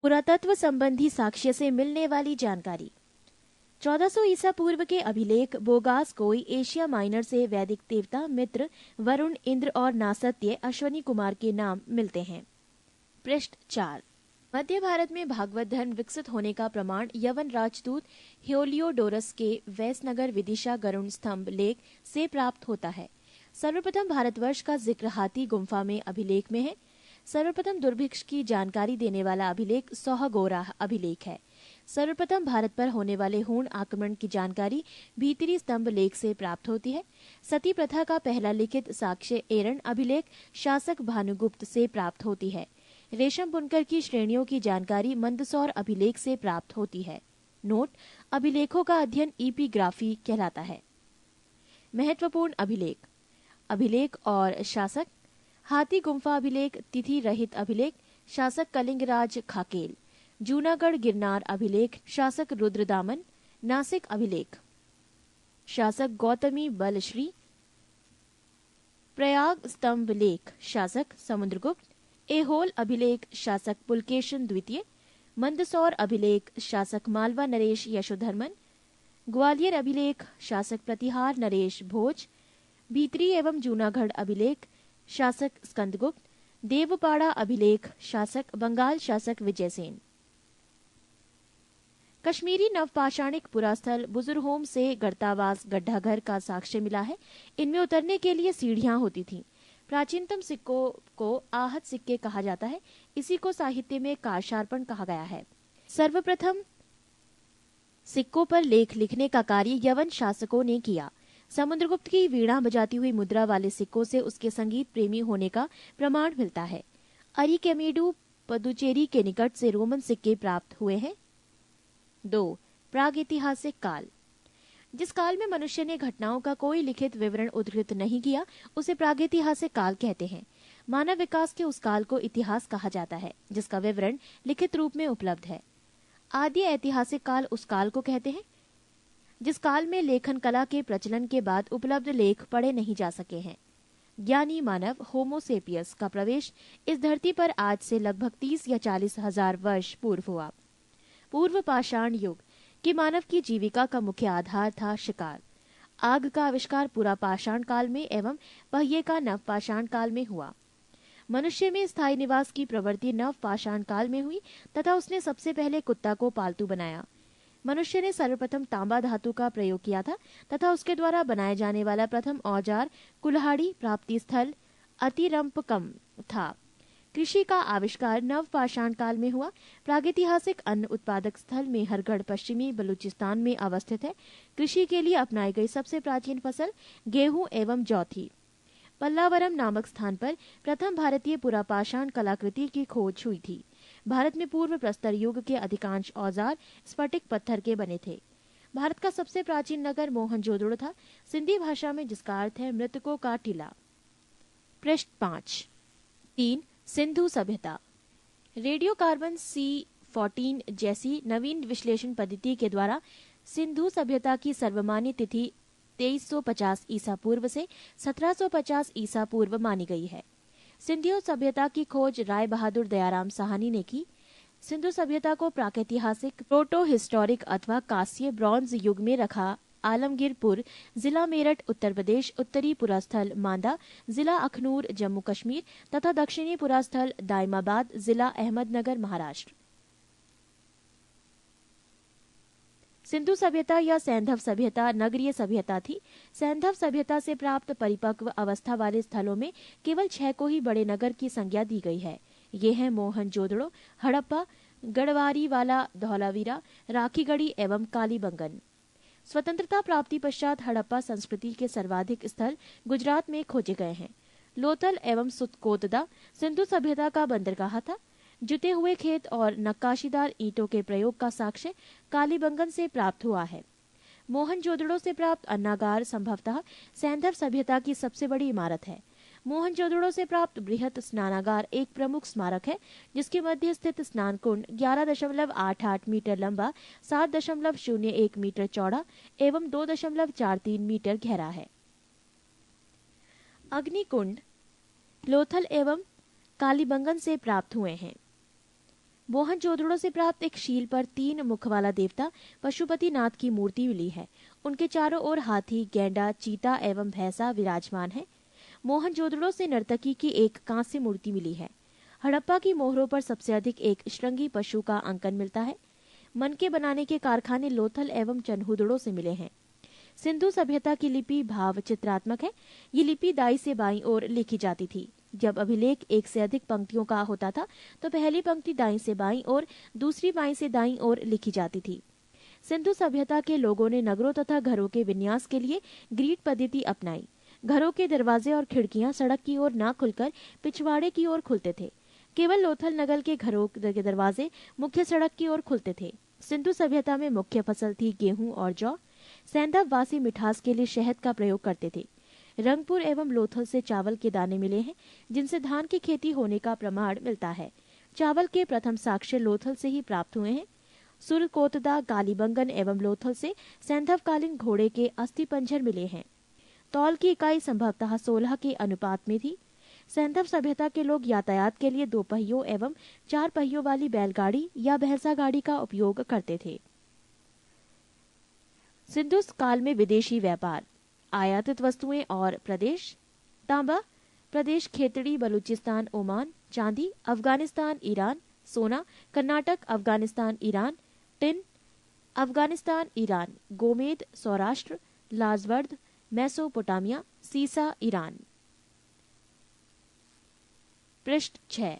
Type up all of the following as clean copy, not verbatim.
पुरातत्व संबंधी साक्ष्य से मिलने वाली जानकारी। 1400 ईसा पूर्व के अभिलेख बोगास कोई एशिया माइनर से वैदिक देवता मित्र, वरुण, इंद्र और नासत्य अश्वनी कुमार के नाम मिलते हैं। पृष्ठ 4। मध्य भारत में भागवत धर्म विकसित होने का प्रमाण यवन राजदूत हेलियोडोरस के वैसनगर विदिशा गरुण स्तंभ लेख से प्राप्त होता है। सर्वप्रथम भारतवर्ष का जिक्र हाथी गुम्फा में अभिलेख में है। सर्वप्रथम दुर्भिक्ष की जानकारी देने वाला अभिलेख सोहगोरा अभिलेख है। सर्वप्रथम भारत पर होने वाले हूण आक्रमण की जानकारी भीतरी स्तंभ लेख से प्राप्त होती है। सती प्रथा का पहला लिखित साक्ष्य एरन अभिलेख शासक भानुगुप्त से प्राप्त होती है। रेशम बुनकर की श्रेणियों की जानकारी मंदसौर अभिलेख से प्राप्त होती है। नोट: अभिलेखों का अध्ययन इपिग्राफी कहलाता है। महत्वपूर्ण अभिलेख: अभिलेख और शासक, हाथी गुम्फा अभिलेख, तिथि रहित अभिलेख, शासक कलिंगराज खाकेल, जूनागढ़ गिरनार अभिलेख, शासक रुद्रदामन, नासिक अभिलेख, शासक गौतमी बलश्री, प्रयाग स्तंभ लेख, शासक समुद्रगुप्त, एहोल अभिलेख, शासक पुलकेशन द्वितीय, मंदसौर अभिलेख, शासक मालवा नरेश यशोधर्मन, ग्वालियर अभिलेख, शासक प्रतिहार नरेश भोज, भीतरी एवं जूनागढ़ अभिलेख, शासक स्कंदगुप्त, देवपाड़ा अभिलेख, शासक बंगाल शासक विजयसेन। कश्मीरी नवपाषाणिक पुरास्थल बुजुर्गहोम से गर्तावास गड्ढाघर का साक्ष्य मिला है। इनमें उतरने के लिए सीढ़ियां होती थीं। प्राचीनतम सिक्कों को आहत सिक्के कहा जाता है। इसी को साहित्य में कारशार्पण कहा गया है। सर्वप्रथम सिक्कों पर लेख लिखने का कार्य यवन शासकों ने किया। समुद्रगुप्त की वीणा बजाती हुई मुद्रा वाले सिक्कों से उसके संगीत प्रेमी होने का प्रमाण मिलता है। अरिकेमेडु पदुचेरी के निकट से रोमन सिक्के प्राप्त हुए हैं। 2. प्रागैतिहासिक काल: जिस काल में मनुष्य ने घटनाओं का कोई लिखित विवरण उद्धृत नहीं किया उसे प्रागैतिहासिक काल कहते हैं। मानव विकास के उस काल को इतिहास कहा जाता है जिसका विवरण लिखित रूप में उपलब्ध है। आदि ऐतिहासिक काल उस काल को कहते हैं जिस काल में लेखन कला के प्रचलन के बाद उपलब्ध लेख पढ़े नहीं जा सके हैं। ज्ञानी मानव होमोसेपियस का प्रवेश इस धरती पर आज से लगभग 30 या 40 हजार वर्ष पूर्व हुआ। पूर्व पाषाण युग कि मानव की जीविका का मुख्य आधार था शिकार। आग का आविष्कार पूरा पाषाण काल में एवं पहिए का नव पाषाण काल में हुआ। मनुष्य में स्थायी निवास की प्रवृत्ति नव पाषाण काल में हुई तथा उसने सबसे पहले कुत्ता को पालतू बनाया। मनुष्य ने सर्वप्रथम तांबा धातु का प्रयोग किया था तथा उसके द्वारा बनाए जाने वाला प्रथम औजार कुल्हाड़ी प्राप्ति स्थल अतिरंपकम था। कृषि का आविष्कार नव पाषाण काल में हुआ। प्रागैतिहासिक अन्न उत्पादक स्थल मेहरगढ़ पश्चिमी बलूचिस्तान में अवस्थित है। कृषि के लिए अपनाई गई सबसे प्राचीन फसल गेहूं एवं जौ थी। पल्लावरम नामक स्थान पर प्रथम भारतीय पुरापाषाण कलाकृति की खोज हुई थी। भारत में पूर्व प्रस्तर युग के अधिकांश औजार स्फटिक पत्थर के बने थे। भारत का सबसे प्राचीन नगर मोहनजोदड़ो था, सिंधी भाषा में जिसका अर्थ है मृतकों का टीला। पृष्ठ 5। 3. सिंधु सभ्यता: रेडियो कार्बन C14 जैसी नवीन विश्लेषण पद्धति के द्वारा सिंधु सभ्यता की सर्वमान्य तिथि 2350 ईसा पूर्व से 1750 ईसा पूर्व मानी गई है। सिंधु सभ्यता की खोज राय बहादुर दयाराम साहनी ने की। सिंधु सभ्यता को प्रागैतिहासिक, प्रोटो हिस्टोरिक अथवा कांस्य ब्रॉन्ज युग में रखा आलमगीरपुर, जिला मेरठ उत्तर प्रदेश, उत्तरी पुरास्थल मांदा, जिला अखनूर जम्मू कश्मीर तथा दक्षिणी पुरास्थल दाइमाबाद, जिला अहमदनगर महाराष्ट्र। सिंधु सभ्यता या सैंधव सभ्यता नगरीय सभ्यता थी। सैंधव सभ्यता से प्राप्त परिपक्व अवस्था वाले स्थलों में केवल 6 को ही बड़े नगर की संज्ञा दी गई है। ये हैं मोहनजोदड़ो, हड़प्पा, गढ़वारीवाला, धौलावीरा, राखीगढ़ी एवं कालीबंगन। स्वतंत्रता प्राप्ति पश्चात हड़प्पा संस्कृति के सर्वाधिक स्थल गुजरात में खोजे गए हैं। लोथल एवं सुतकोतदा सिंधु सभ्यता का बंदरगाह था। जुते हुए खेत और नक्काशीदार ईंटों के प्रयोग का साक्ष्य कालीबंगन से प्राप्त हुआ है। मोहनजोदड़ो से प्राप्त अन्नागार संभवतः सैंधव सभ्यता की सबसे बड़ी इमारत है। मोहनजोदड़ो से प्राप्त बृहत स्नानागार एक प्रमुख स्मारक है जिसके मध्य स्थित स्नान कुंड 11.88 मीटर लंबा, 7.01 मीटर चौड़ा एवं 2.43 मीटर गहरा है। अग्निकुंड लोथल एवं कालीबंगन से प्राप्त हुए हैं। मोहनजोदड़ो से प्राप्त एक शील पर 3 मुख वाला देवता पशुपतिनाथ की मूर्ति मिली है। उनके चारों ओर हाथी, गैंडा, चीता एवं भैंसा विराजमान है। मोहनजोदड़ो से नर्तकी की एक कांस्य मूर्ति मिली है। हड़प्पा की मोहरों पर सबसे अधिक एक श्रृंगी पशु का अंकन मिलता है। मनके बनाने के कारखाने लोथल एवं चन्हुदड़ो से मिले हैं। सिंधु सभ्यता की लिपि भाव चित्रात्मक है। ये लिपि दाई से बाईं ओर लिखी जाती थी। जब अभिलेख एक से अधिक पंक्तियों का होता था तो पहली पंक्ति दाईं से बाईं और दूसरी बाईं से दाईं ओर लिखी जाती थी। सिंधु सभ्यता के लोगों ने नगरों तथा घरों के विन्यास के लिए ग्रीड पद्धति अपनाई। घरों के दरवाजे और खिड़कियां सड़क की ओर न खुलकर पिछवाड़े की ओर खुलते थे। केवल लोथल नगर के घरों के दरवाजे मुख्य सड़क की ओर खुलते थे। सिंधु सभ्यता में मुख्य फसल थी गेहूं और जौ। सैंधव वासी मिठास के लिए शहद का प्रयोग करते थे। रंगपुर एवं लोथल से चावल के दाने मिले हैं, जिनसे धान की खेती होने का प्रमाण मिलता है। चावल के प्रथम साक्ष्य लोथल से ही प्राप्त हुए हैं। सुरकोतदा, कालीबंगन एवं लोथल से सैंधवकालीन घोड़े के अस्थि पंजर मिले हैं। तौल की इकाई संभवतः 16 के अनुपात में थी। सैंधव सभ्यता के लोग यातायात के लिए 2 पहियों एवं 4 पहियों वाली बैलगाड़ी या भैंसा गाड़ी का उपयोग करते थे। सिंधु काल में विदेशी व्यापार, आयातित वस्तुएं और प्रदेश। तांबा प्रदेश खेतड़ी, बलूचिस्तान, ओमान। चांदी अफगानिस्तान, ईरान। सोना Karnataka, Afghanistan, Iran. Tin Afghanistan, Iran. गोमेद सौराष्ट्र, लाजवर्द मेसोपोटामिया। सीसा ईरान। पृष्ठ 6।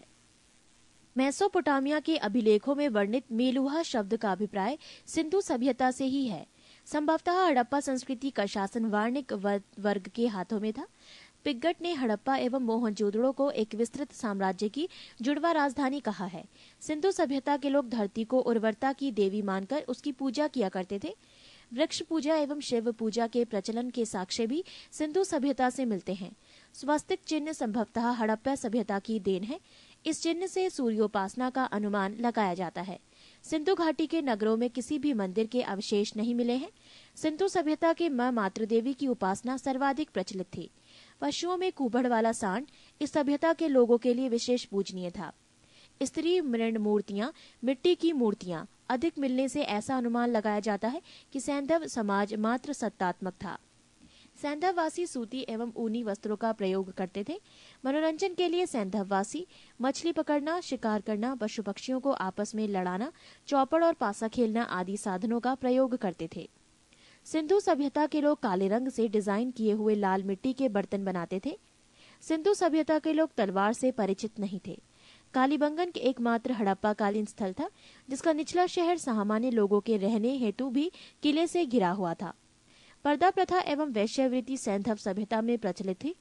मेसोपोटामिया के अभिलेखों में वर्णित मेलुहा शब्द का अभिप्राय सिंधु सभ्यता से ही है। संभवतः हड़प्पा संस्कृति का शासन वाणिक वर्ग के हाथों में था। पिग्गट ने हड़प्पा एवं मोहनजोदड़ो को एक विस्तृत साम्राज्य की जुड़वा राजधानी कहा है। सिंधु सभ्यता के लोग धरती को उर्वरता की देवी मानकर उसकी पूजा किया करते थे। वृक्ष पूजा एवं शिव पूजा के प्रचलन के साक्ष्य भी सिंधु सभ्यता से मिलते हैं। स्वस्तिक चिन्ह संभवतः हड़प्पा सभ्यता की देन है। इस चिन्ह से सूर्योपासना का अनुमान लगाया जाता है। सिंधु घाटी के नगरों में किसी भी मंदिर के अवशेष नहीं मिले हैं। सिंधु सभ्यता के मां मातृ देवी की उपासना सर्वाधिक प्रचलित थी। पशुओं में कुबड़ वाला सांड इस सभ्यता के लोगों के लिए विशेष पूजनीय था। स्त्री मृण मूर्तियां, मिट्टी की मूर्तियां अधिक मिलने से ऐसा अनुमान लगाया जाता है कि सैंधव समाज मात्र सत्तात्मक था। सैंधववासी सूती एवं ऊनी वस्त्रों का प्रयोग करते थे। मनोरंजन के लिए सैंधववासी मछली पकड़ना, शिकार करना, पशु पक्षियों को आपस में लड़ाना, चौपड़ और पासा खेलना आदि साधनों का प्रयोग करते थे। सिंधु सभ्यता के लोग काले रंग से डिजाइन किए हुए लाल मिट्टी के बर्तन बनाते थे। सिंधु सभ्यता के लोग तलवार से परिचित नहीं थे। कालीबंगन के एकमात्र हड़प्पा कालीन स्थल था, जिसका निचला शहर सामान्य लोगों के रहने हेतु भी किले से घिरा हुआ था। पर्दा प्रथा एवं वैश्यवृत्ति सैंधव सभ्यता में प्रचलित थी।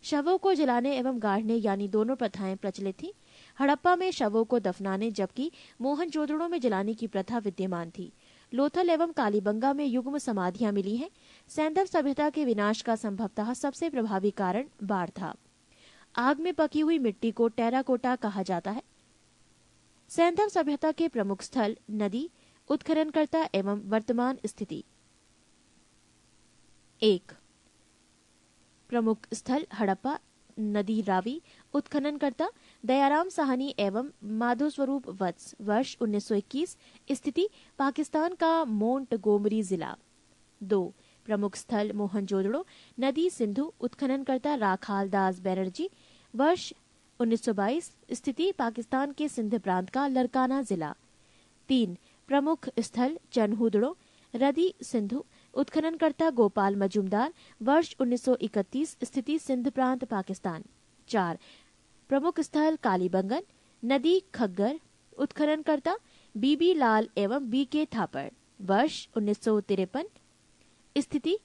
शवों को जलाने एवं गाड़ने यानी दोनों प्रथाएं प्रचलित थी। हड़प्पा में शवों को दफनाने जबकि मोहनजोदड़ो में जलाने की प्रथा विद्यमान थी। लोथल एवं कालीबंगा में युग्म समाधियां मिली हैं। सैंधव सभ्यता के विनाश का संभवतः सबसे प्रभावी कारण बाढ़ था। आग में पकी हुई मिट्टी को टेराकोटा कहा जाता है। सैंधव सभ्यता के प्रमुख स्थल, नदी, उत्खननकर्ता एवं वर्तमान स्थिति। 1. प्रमुख स्थल हड़प्पा, नदी रावी, उत्खननकर्ता दयाराम साहनी एवं माधो स्वरूप वत्स, वर्ष 1921। स्थिति पाकिस्तान का मोंटगोमरी जिला। 2. प्रमुख स्थल मोहनजोदड़ो, नदी सिंधु, उत्खननकर्ता राखाल दास बैनर्जी, वर्ष 1922। स्थिति पाकिस्तान के सिंध प्रांत का लरकाना जिला। 3. प्रमुख स्थल चन्हुदड़ो, रदी सिंधु, उत्खननकर्ता गोपाल मजूमदार, वर्ष 1931। स्थिति सिंध प्रांत पाकिस्तान। 4. प्रमुख स्थल कालीबंगन, नदी खग्गर, उत्खननकर्ता बीबी लाल एवं बी के थापड़, वर्ष 1953। स्थिति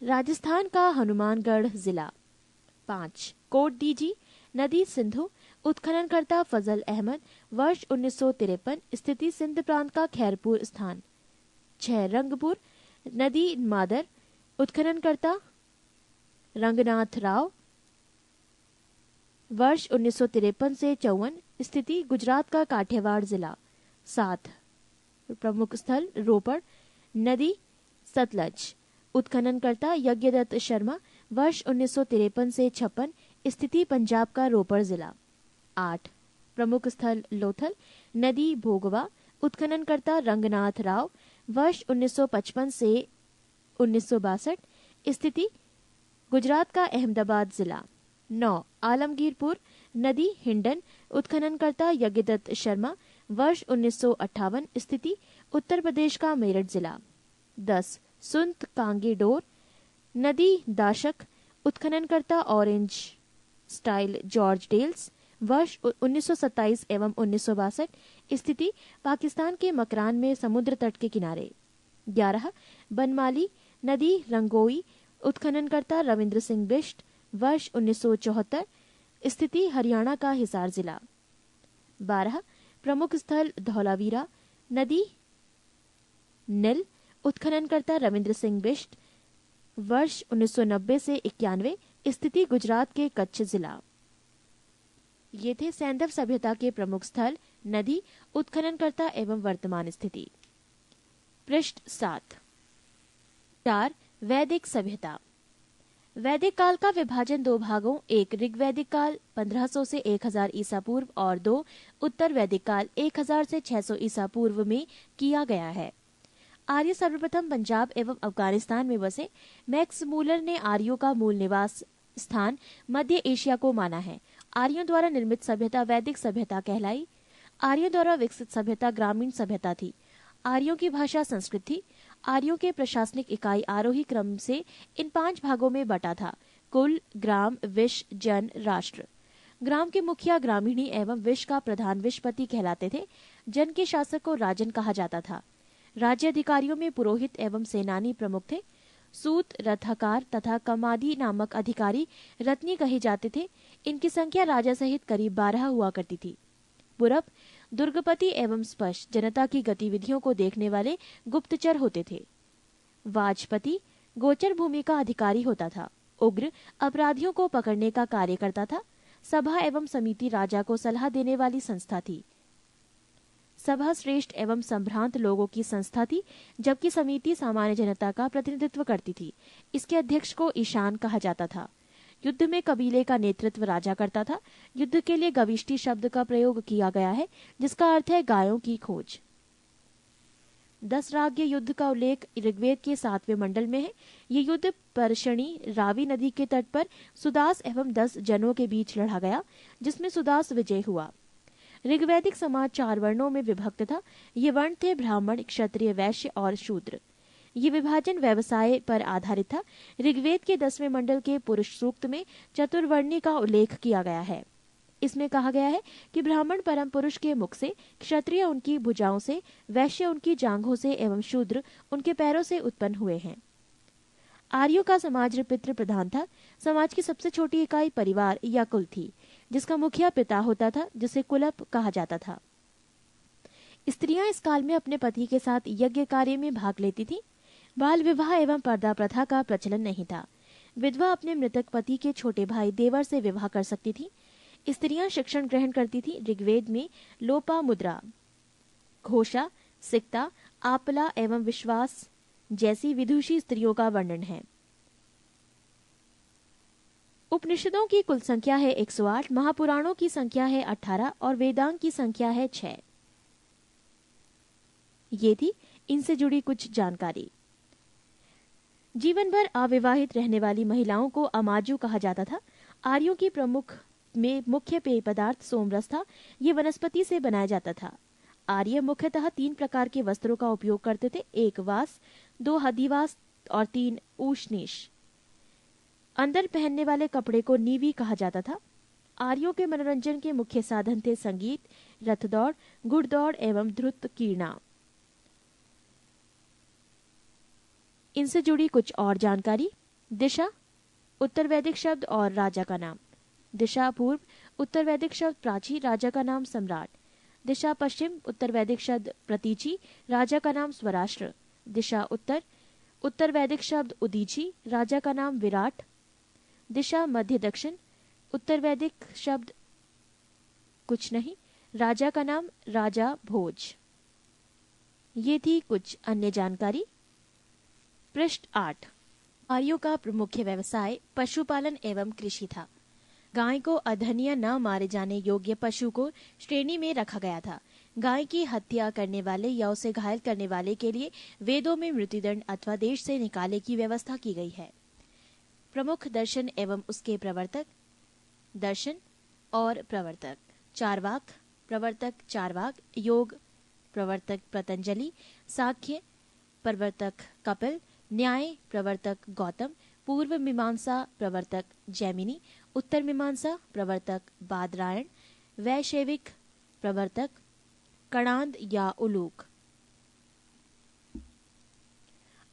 राजस्थान का हनुमानगढ़ जिला। 5. कोट डीजी, नदी सिंधु, उत्खननकर्ता फजल अहमद, वर्ष 1953। स्थिति सिंध प्रांत का खैरपुर स्थान। 6. रंगपुर, नदी मादर, उत्खननकर्ता रंगनाथ राव, वर्ष 1953 से 54। स्थिति गुजरात का काठियावाड़ जिला। 7. प्रमुख स्थल रोपड़, नदी सतलज, उत्खननकर्ता यज्ञदत्त शर्मा, वर्ष 1953 से 56। स्थिति पंजाब का रोपड़ जिला। 8. प्रमुख स्थल लोथल, नदी भोगवा, उत्खननकर्ता रंगनाथ राव, वर्ष 1955 से 1962, स्थिति गुजरात का अहमदाबाद जिला। 9 आलमगीरपुर, नदी हिंडन, उत्खननकर्ता यज्ञदत्त शर्मा, वर्ष 1958, स्थिति उत्तर प्रदेश का मेरठ जिला। 10 सुंत कांगे डोर, नदी दाशक, उत्खननकर्ता ऑरेंज स्टाइल जॉर्ज डेल्स, वर्ष 1927 एवं 1962, स्थिति पाकिस्तान के मकरान में समुद्र तट के किनारे। 11 बनमाली, नदी रंगोई, उत्खननकर्ता रविंद्र सिंह बिष्ट, वर्ष 1974, स्थिति हरियाणा का हिसार जिला। 12 प्रमुख स्थल धौलावीरा, नदी नील, उत्खननकर्ता रविंद्र सिंह बिष्ट, वर्ष 1990 से 91, स्थिति गुजरात के कच्छ जिला। ये थे सैंधव सभ्यता के प्रमुख स्थल, नदी, उत्खननकर्ता एवं वर्तमान स्थिति। पृष्ठ 7। 4 वैदिक सभ्यता। वैदिक काल का विभाजन 2 भागों, एक ऋग्वैदिक काल 1500 से 1000 ईसा पूर्व और 2 उत्तर वैदिक काल 1000 से 600 ईसा पूर्व में किया गया है। आर्य सर्वप्रथम पंजाब एवं अफगानिस्तान में बसे। मैक्स मूलर ने आर्यों का मूल निवास स्थान मध्य एशिया को माना है। आर्यों द्वारा निर्मित सभ्यता वैदिक सभ्यता कहलाई। आर्यों द्वारा विकसित सभ्यता ग्रामीण सभ्यता थी। आर्यों की भाषा संस्कृत थी। आर्यों के प्रशासनिक इकाई आरोही क्रम से इन 5 भागों में बटा था: कुल, ग्राम, विश, जन, राष्ट्र। ग्राम के मुखिया ग्रामीणी एवं विश का प्रधान विशपति कहलाते थे। जन के शासक को राजन कहा जाता था। राज्य अधिकारियों में पुरोहित एवं सेनानी प्रमुख थे। सूत, रथकार तथा कमादी नामक अधिकारी रत्नी कहे जाते थे। इनकी संख्या राजा सहित करीब 12 हुआ करती थी। पुरब दुर्गपति एवं स्पष्ट जनता की गतिविधियों को देखने वाले गुप्तचर होते थे। वाजपति गोचर भूमि का अधिकारी होता था। उग्र अपराधियों को पकड़ने का कार्य करता था। सभा एवं समिति राजा को सलाह देने वाली संस्था थी। सभा श्रेष्ठ एवं संभ्रांत लोगों की संस्था थी, जबकि समिति सामान्य जनता का प्रतिनिधित्व करती थी। इसके अध्यक्ष को ईशान कहा जाता था। युद्ध में कबीले का नेतृत्व राजा करता था। युद्ध के लिए गविष्टि शब्द का प्रयोग किया गया है, जिसका अर्थ है गायों की खोज। 10 राज्य युद्ध का उल्लेख ऋग्वेद के 7वें मंडल में है। ये युद्ध परशणी रावी नदी के तट पर सुदास एवं 10 जनों के बीच लड़ा गया, जिसमें सुदास विजय हुआ। ऋग्वैदिक समाज 4 वर्णों में विभक्त था। ये वर्ण थे ब्राह्मण, क्षत्रिय, वैश्य और शूद्र। ये विभाजन व्यवसाय पर आधारित था। ऋग्वेद के 10वें मंडल के पुरुष सूक्त में चतुर्वर्णी का उल्लेख किया गया है। इसमें कहा गया है कि ब्राह्मण परम पुरुष के मुख से, क्षत्रिय उनकी भुजाओं से, वैश्य उनकी जांघों से एवं शूद्र उनके पैरों से उत्पन्न हुए हैं। आर्यों का समाज पितृ प्रधान था। समाज की सबसे छोटी इकाई परिवार या कुल थी, जिसका मुखिया पिता होता था, जिसे कुलप कहा जाता था। स्त्रियां इस काल में अपने पति के साथ यज्ञ कार्य में भाग लेती थीं। बाल विवाह एवं पर्दा प्रथा का प्रचलन नहीं था। विधवा अपने मृतक पति के छोटे भाई देवर से विवाह कर सकती थी। स्त्रियां शिक्षण ग्रहण करती थी। ऋग्वेद में लोपा मुद्रा, घोषा, सिक्ता, आपला एवं विश्वास जैसी विदुषी स्त्रियों का वर्णन है। उपनिषदों की कुल संख्या है 108, महापुराणों की संख्या है 18 और वेदांग की संख्या है 6। ये थी इनसे जुड़ी कुछ जानकारी। जीवन भर अविवाहित रहने वाली महिलाओं को अमाजु कहा जाता था। आर्यों की मुख्य पेय पदार्थ सोमरस था। ये वनस्पति से बनाया जाता था। आर्य मुख्यतः 3 प्रकार के वस्त्रों का उपयोग करते थे: 1 वास, 2 हदिवास और 3 ऊष्णीश। अंदर पहनने वाले कपड़े को नीवी कहा जाता था। आर्यों के मनोरंजन के मुख्य साधन थे संगीत, रथदौड़, घुड़दौड़ एवं ध्रुत कीर्णा। इनसे जुड़ी कुछ और जानकारी। दिशा उत्तर वैदिक शब्द और राजा का नाम। दिशा पूर्व उत्तर वैदिक शब्द प्राची, राजा का नाम सम्राट। दिशा पश्चिम उत्तर वैदिक शब्द प्रतीची, राजा का नाम स्वराष्ट्र। दिशा उत्तर उत्तर वैदिक शब्द उदीची, राजा का नाम विराट। दिशा मध्य दक्षिण उत्तर वैदिक शब्द कुछ नहीं, राजा का नाम राजा भोज। ये थी कुछ अन्य जानकारी। पृष्ठ 8। आर्यों का प्रमुख व्यवसाय पशुपालन एवं कृषि था। गाय को अधन्य न मारे जाने योग्य पशु को श्रेणी में रखा गया था। गाय की हत्या करने वाले या उसे घायल करने वाले के लिए वेदों में मृत्युदंड अथवा देश से निकाले की व्यवस्था की गई है। प्रमुख दर्शन एवं उसके प्रवर्तक। दर्शन और प्रवर्तक। चार्वाक प्रवर्तक चार्वाक, योग प्रवर्तक पतंजलि, सांख्य प्रवर्तक कपिल, न्याय प्रवर्तक गौतम, पूर्व मीमांसा प्रवर्तक जैमिनी, उत्तर मीमांसा प्रवर्तक बादरायण, वैशेविक प्रवर्तक कणाद या उलूक।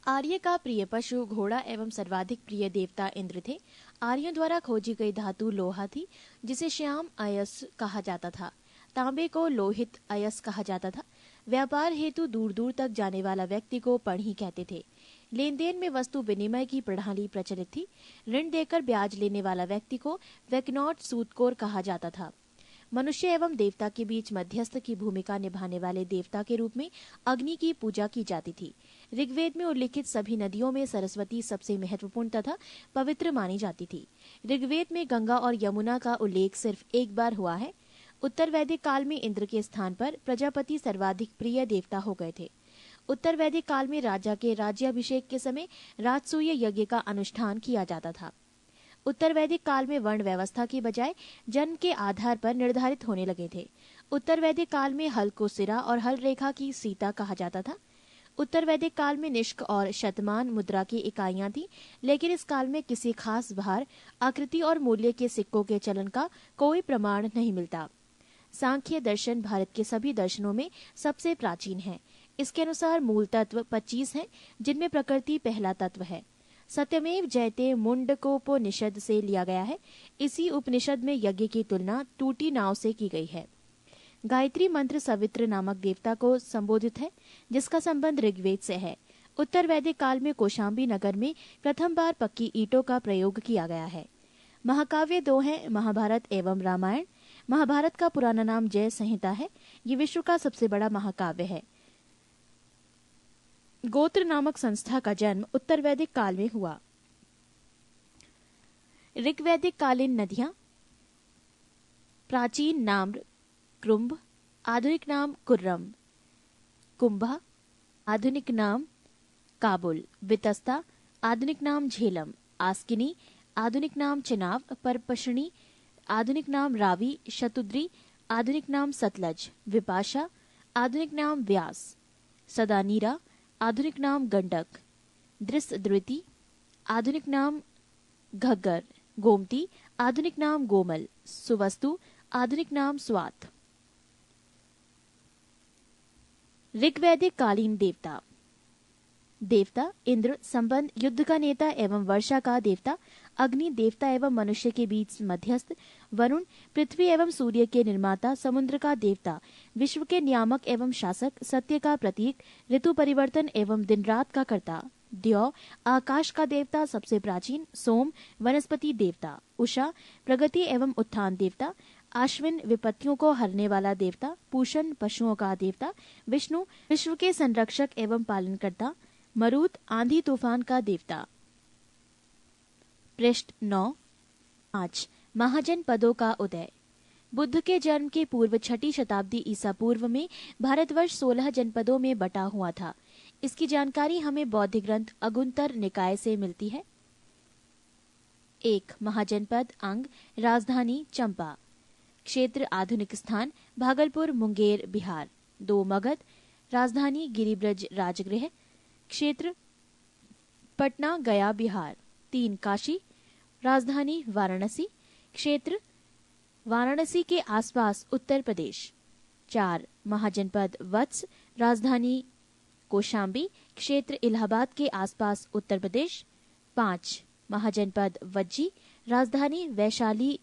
आर्य का प्रिय पशु घोड़ा एवं सर्वाधिक प्रिय देवता इंद्र थे। आर्यों द्वारा खोजी गई धातु लोहा थी, जिसे श्याम अयस कहा जाता था। तांबे को लोहित अयस कहा जाता था। व्यापार हेतु दूर दूर तक जाने वाला व्यक्ति को पढ़ी कहते थे। लेन देन में वस्तु विनिमय की प्रणाली प्रचलित थी। ऋण देकर ब्याज लेने वाला व्यक्ति को वैकनॉट सूदखोर कहा जाता था। मनुष्य एवं देवता के बीच मध्यस्थ की भूमिका निभाने वाले देवता के रूप में अग्नि की पूजा की जाती थी। ऋग्वेद में उल्लिखित सभी नदियों में सरस्वती सबसे महत्वपूर्ण तथा पवित्र मानी जाती थी। ऋग्वेद में गंगा और यमुना का उल्लेख सिर्फ एक बार हुआ है। उत्तर वैदिक काल में इंद्र के स्थान पर प्रजापति सर्वाधिक प्रिय देवता हो गए थे। उत्तर वैदिक काल में राजा के राज्याभिषेक के समय राजसूय यज्ञ का अनुष्ठान किया जाता था। उत्तर वैदिक काल में वर्ण व्यवस्था की बजाय जन्म के आधार पर निर्धारित होने लगे थे। उत्तर वैदिक काल में हल को सिरा और हल रेखा की सीता कहा जाता था। उत्तर वैदिक काल में निष्क और शतमान मुद्रा की इकाइयां थी, लेकिन इस काल में किसी खास भार, आकृति और मूल्य के सिक्कों के चलन का कोई प्रमाण नहीं मिलता। सांख्य दर्शन भारत के सभी दर्शनों में सबसे प्राचीन है। इसके अनुसार मूल तत्व 25 हैं, जिनमें प्रकृति पहला तत्व है। सत्यमेव जयते मुंडकोपनिषद से लिया गया है। इसी उपनिषद में यज्ञ की तुलना टूटी नाव से की गई है। गायत्री मंत्र सवित्र नामक देवता को संबोधित है, जिसका संबंध ऋग्वेद से है। उत्तर वैदिक काल में कौशाम्बी नगर में प्रथम बार पक्की ईंटों का प्रयोग किया गया है। महाकाव्य 2 हैं, महाभारत एवं रामायण। महाभारत का पुराना नाम जय संहिता है। ये विश्व का सबसे बड़ा महाकाव्य है। गोत्र नामक संस्था का जन्म उत्तर वैदिक काल में हुआ। ऋग्वैदिक कालीन नदियां। प्राचीन नाम कृंभ, आधुनिक नाम कुर्रम। कुंभा, आधुनिक नाम काबुल। वितस्ता, आधुनिक नाम झेलम। आस्किनी, आधुनिक नाम चिनाब। परपशणी, आधुनिक नाम रावी। शतुद्री, आधुनिक नाम सतलज। विपाशा, आधुनिक नाम व्यास। सदानीरा, आधुनिक नाम गंडक। दृष्टद्रुति, आधुनिक नाम घग्गर। गोमती, आधुनिक नाम गोमल। सुवस्तु, आधुनिक नाम स्वात। ऋग्वैदिक कालीन देवता। देवता इंद्र, संबंध युद्ध का नेता एवं वर्षा का देवता। अग्नि, देवता एवं मनुष्य के बीच मध्यस्थ। वरुण, पृथ्वी एवं सूर्य के निर्माता, समुद्र का देवता, विश्व के नियामक एवं शासक, सत्य का प्रतीक, ऋतु परिवर्तन एवं दिन रात का कर्ता। द्यौ, आकाश का देवता, सबसे प्राचीन। सोम, वनस्पति देवता। उषा, प्रगति एवं उत्थान देवता। आश्विन, विपत्तियों को हरने वाला देवता। पूषण, पशुओं का देवता। विष्णु, विश्व के संरक्षक एवं पालनकर्ता। मरुत, आंधी तूफान का देवता। पृष्ठ 9। 5 महाजन पदों का उदय। बुद्ध के जन्म के पूर्व 6ठी शताब्दी ईसा पूर्व में भारतवर्ष 16 जनपदों में बटा हुआ था। इसकी जानकारी हमें बौद्ध ग्रंथ अगुंतर निकाय से मिलती है। 1 महाजनपद अंग। राजधानी चंपा। क्षेत्र आधुनिक स्थान भागलपुर, मुंगेर, बिहार। 2 मगध। राजधानी गिरिब्रज राजगृह। क्षेत्र पटना, गया, बिहार। 3 काशी। राजधानी वाराणसी। क्षेत्र वाराणसी के आसपास उत्तर प्रदेश। 4 महाजनपद वत्स। राजधानी कौशाम्बी। क्षेत्र इलाहाबाद के आसपास उत्तर प्रदेश। 5 महाजनपद वज्जी। राजधानी वैशाली,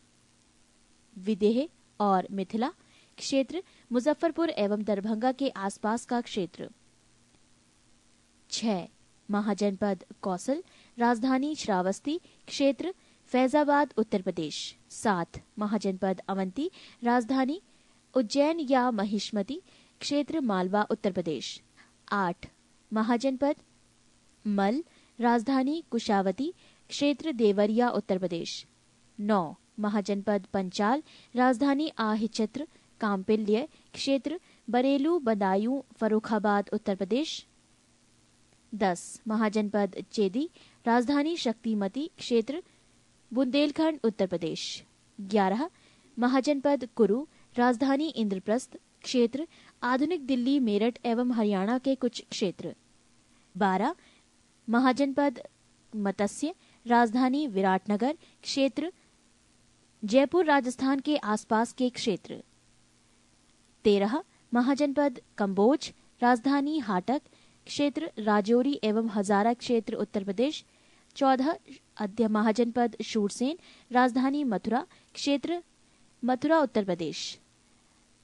विदेह और मिथिला। क्षेत्र मुजफ्फरपुर एवं दरभंगा के आसपास का क्षेत्र। 6 महाजनपद कौसल। राजधानी श्रावस्ती। क्षेत्र फैजाबाद, उत्तर प्रदेश। 7 महाजनपद अवंती। राजधानी उज्जैन या महिष्मती। क्षेत्र मालवा, उत्तर प्रदेश। 8 महाजनपद मल। राजधानी कुशावती। क्षेत्र देवरिया, उत्तर प्रदेश। 9 महाजनपद पंचाल, राजधानी आहिचत्र काम्पिल्य क्षेत्र बरेलू बदायूं फर्रुखाबाद उत्तर प्रदेश। 10 महाजनपद चेदी, राजधानी शक्तिमती क्षेत्र बुंदेलखंड उत्तर प्रदेश। 11 महाजनपद कुरु, राजधानी इंद्रप्रस्थ क्षेत्र आधुनिक दिल्ली मेरठ एवं हरियाणा के कुछ क्षेत्र। 12 महाजनपद मत्स्य, राजधानी विराटनगर क्षेत्र जयपुर राजस्थान के आसपास के क्षेत्र। 13 महाजनपद कंबोज, राजधानी हाटक क्षेत्र राजौरी एवं हजारा क्षेत्र उत्तर प्रदेश। 14 अद्य महाजनपद शूरसेन, राजधानी मथुरा क्षेत्र मथुरा उत्तर प्रदेश।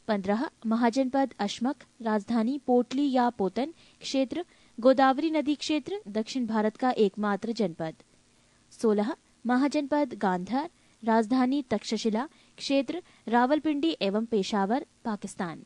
15 महाजनपद अशमक, राजधानी पोटली या पोतन क्षेत्र गोदावरी नदी क्षेत्र दक्षिण भारत का एकमात्र जनपद। 16 महाजनपद गांधार, राजधानी तक्षशिला क्षेत्र रावलपिंडी एवं पेशावर पाकिस्तान।